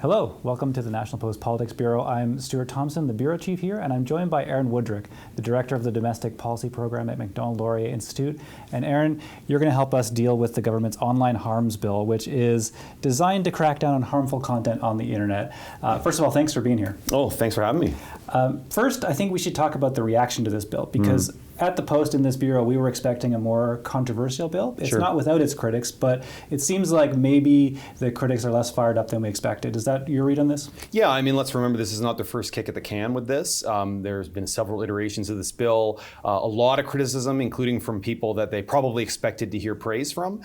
Hello, welcome to the National Post Politics Bureau. I'm Stuart Thomson, the Bureau Chief here, and I'm joined by Aaron Wudrick, the Director of the Domestic Policy Program at Macdonald-Laurier Institute. And Aaron, you're going to help us deal with the government's online harms bill, which is designed to crack down on harmful content on the internet. First of all, thanks for being here. Oh, thanks for having me. First, I think we should talk about the reaction to this bill, because at the Post in this bureau, we were expecting a more controversial bill. It's not without its critics, but it seems like maybe the critics are less fired up than we expected. Is that your read on this? Yeah, I mean, let's remember this is not the first kick at the can with this. There's been several iterations of this bill, a lot of criticism, including from people that they probably expected to hear praise from.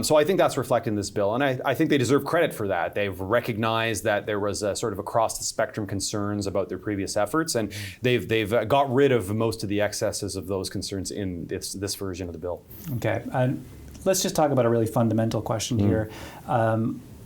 So I think that's reflected in this bill, and I think they deserve credit for that. They've recognized that there was a sort of across the spectrum concerns about their previous efforts, and they've got rid of most of the excesses of those concerns in this version of the bill. Okay, and let's just talk about a really fundamental question here.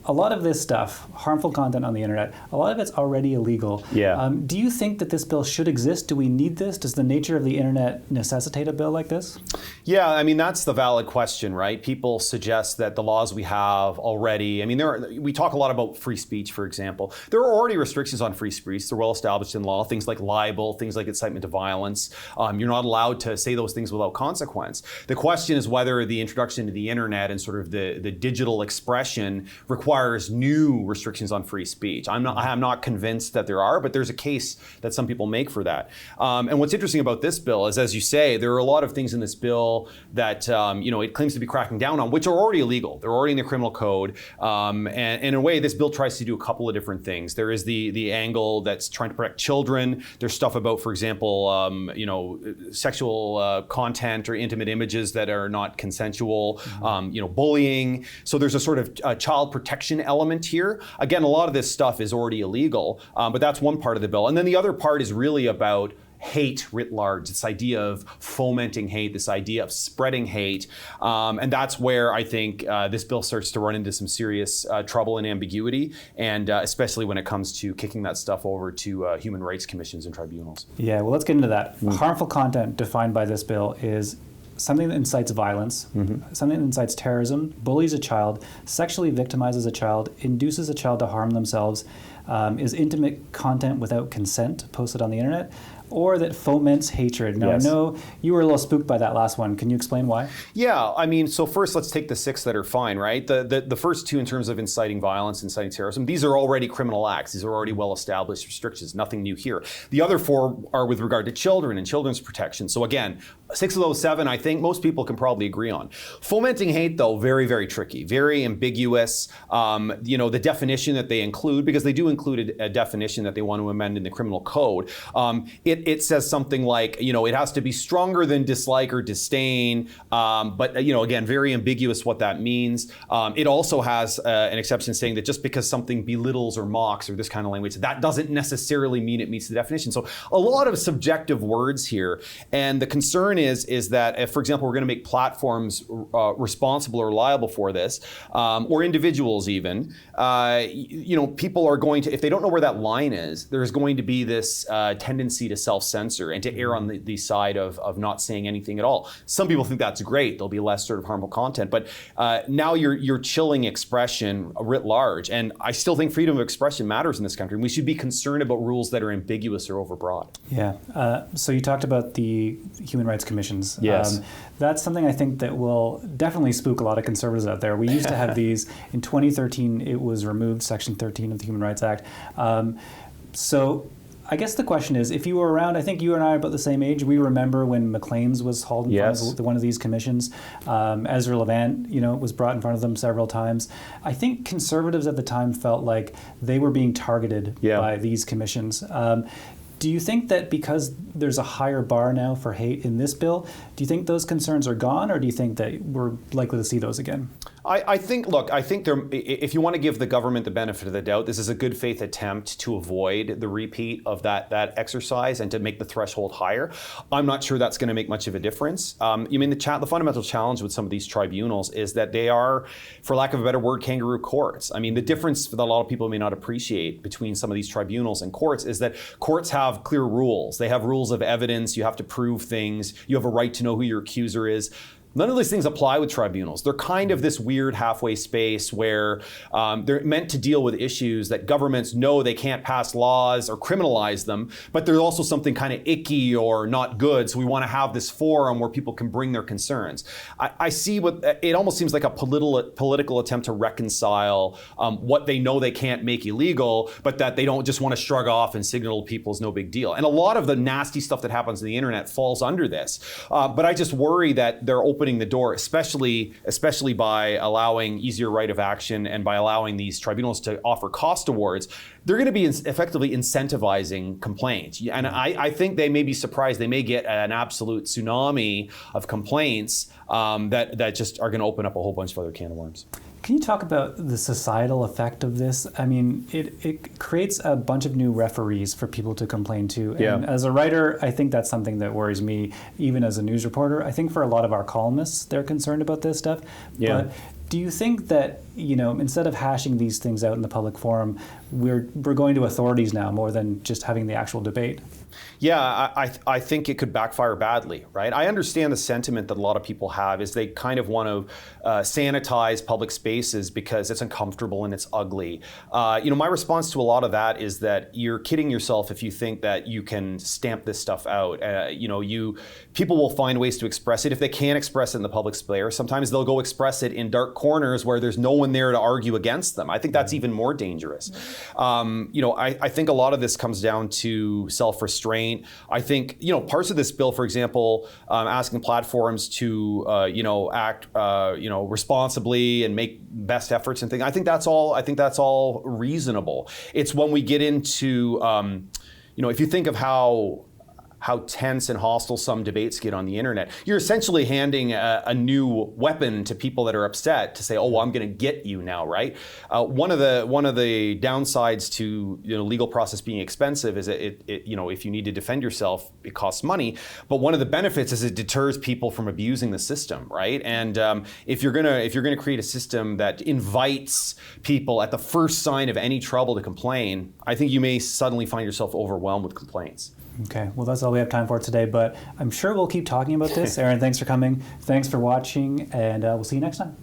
A lot of this stuff, harmful content on the internet, a lot of it's already illegal. Yeah. Do you think that this bill should exist? Do we need this? Does the nature of the internet necessitate a bill like this? Yeah, I mean, that's the valid question, right? People suggest that the laws we have already, I mean, we talk a lot about free speech, for example. There are already restrictions on free speech. They're well established in law, things like libel, things like incitement to violence. You're not allowed to say those things without consequence. The question is whether the introduction to the internet and sort of the digital expression requires new restrictions on free speech. I'm not convinced that there are, but there's a case that some people make for that. And what's interesting about this bill is, as you say, there are a lot of things in this bill that it claims to be cracking down on, which are already illegal. They're already in the criminal code. And in a way, this bill tries to do a couple of different things. There is the angle that's trying to protect children. There's stuff about, for example, sexual content or intimate images that are not consensual, bullying. So there's a sort of child protection element here. Again, a lot of this stuff is already illegal, but that's one part of the bill. And then the other part is really about hate writ large, this idea of fomenting hate, this idea of spreading hate. And that's where I think this bill starts to run into some serious trouble and ambiguity, and especially when it comes to kicking that stuff over to human rights commissions and tribunals. Yeah, well, let's get into that. Harmful content defined by this bill is something that incites violence, something that incites terrorism, bullies a child, sexually victimizes a child, induces a child to harm themselves, is intimate content without consent posted on the internet, or that foments hatred. Now, I know you were a little spooked by that last one. Can you explain why? Yeah, I mean, so first let's take the six that are fine, right? The first two in terms of inciting violence, inciting terrorism, these are already criminal acts. These are already well-established restrictions, nothing new here. The other four are with regard to children and children's protection. So again, 6 of those 7, I think most people can probably agree on. Fomenting hate, though, very, very tricky, very ambiguous. The definition that they include, because they do include a definition that they want to amend in the criminal code, it says something like, it has to be stronger than dislike or disdain, but again, very ambiguous what that means. It also has an exception saying that just because something belittles or mocks or this kind of language, that doesn't necessarily mean it meets the definition. So a lot of subjective words here, and the concern is that if, for example, we're going to make platforms responsible or liable for this, or individuals even, people are going to, if they don't know where that line is, there's going to be this tendency to self-censor and to err on the side of not saying anything at all. Some people think that's great. There'll be less sort of harmful content, but now you're chilling expression writ large. And I still think freedom of expression matters in this country. And we should be concerned about rules that are ambiguous or overbroad. Yeah. So you talked about the human rights commissions. Yes. That's something I think that will definitely spook a lot of conservatives out there. We used to have these. In 2013, it was removed, Section 13 of the Human Rights Act. So I guess the question is, if you were around, I think you and I are about the same age. We remember when Maclean's was hauled in front of one of these commissions. Ezra Levant, was brought in front of them several times. I think conservatives at the time felt like they were being targeted by these commissions. Do you think that because there's a higher bar now for hate in this bill, do you think those concerns are gone, or do you think that we're likely to see those again? I think if you want to give the government the benefit of the doubt, this is a good faith attempt to avoid the repeat of that exercise and to make the threshold higher. I'm not sure that's going to make much of a difference. The fundamental challenge with some of these tribunals is that they are, for lack of a better word, kangaroo courts. I mean, the difference that a lot of people may not appreciate between some of these tribunals and courts is that courts have clear rules. They have rules of evidence. You have to prove things. You have a right to know who your accuser is. None of these things apply with tribunals. They're kind of this weird halfway space where they're meant to deal with issues that governments know they can't pass laws or criminalize them, but there's also something kind of icky or not good, so we want to have this forum where people can bring their concerns. I see it almost seems like a political attempt to reconcile what they know they can't make illegal, but that they don't just want to shrug off and signal to people is no big deal. And a lot of the nasty stuff that happens on the internet falls under this. But I just worry that they're opening the door, especially by allowing easier right of action and by allowing these tribunals to offer cost awards. They're going to be effectively incentivizing complaints. And I think they may be surprised. They may get an absolute tsunami of complaints that just are going to open up a whole bunch of other can of worms. Can you talk about the societal effect of this? I mean, it creates a bunch of new referees for people to complain to. And as a writer, I think that's something that worries me, even as a news reporter. I think for a lot of our columnists, they're concerned about this stuff. Yeah. But do you think that, instead of hashing these things out in the public forum, we're going to authorities now more than just having the actual debate? Yeah, I think it could backfire badly, right? I understand the sentiment that a lot of people have is they kind of want to sanitize public spaces because it's uncomfortable and it's ugly. My response to a lot of that is that you're kidding yourself if you think that you can stamp this stuff out. People will find ways to express it. If they can't express it in the public square, sometimes they'll go express it in dark corners where there's no one there to argue against them. I think that's even more dangerous. I think a lot of this comes down to self-restraint. I think, parts of this bill, for example, asking platforms to, act, responsibly and make best efforts and things. I think that's all reasonable. It's when we get into, if you think of how tense and hostile some debates get on the internet, you're essentially handing a new weapon to people that are upset to say, oh, well, I'm going to get you now, right? One of the downsides to legal process being expensive is if you need to defend yourself, it costs money. But one of the benefits is it deters people from abusing the system, right? And if you're gonna create a system that invites people at the first sign of any trouble to complain, I think you may suddenly find yourself overwhelmed with complaints. Okay, well, that's all we have time for today, but I'm sure we'll keep talking about this. Aaron, thanks for coming. Thanks for watching, and we'll see you next time.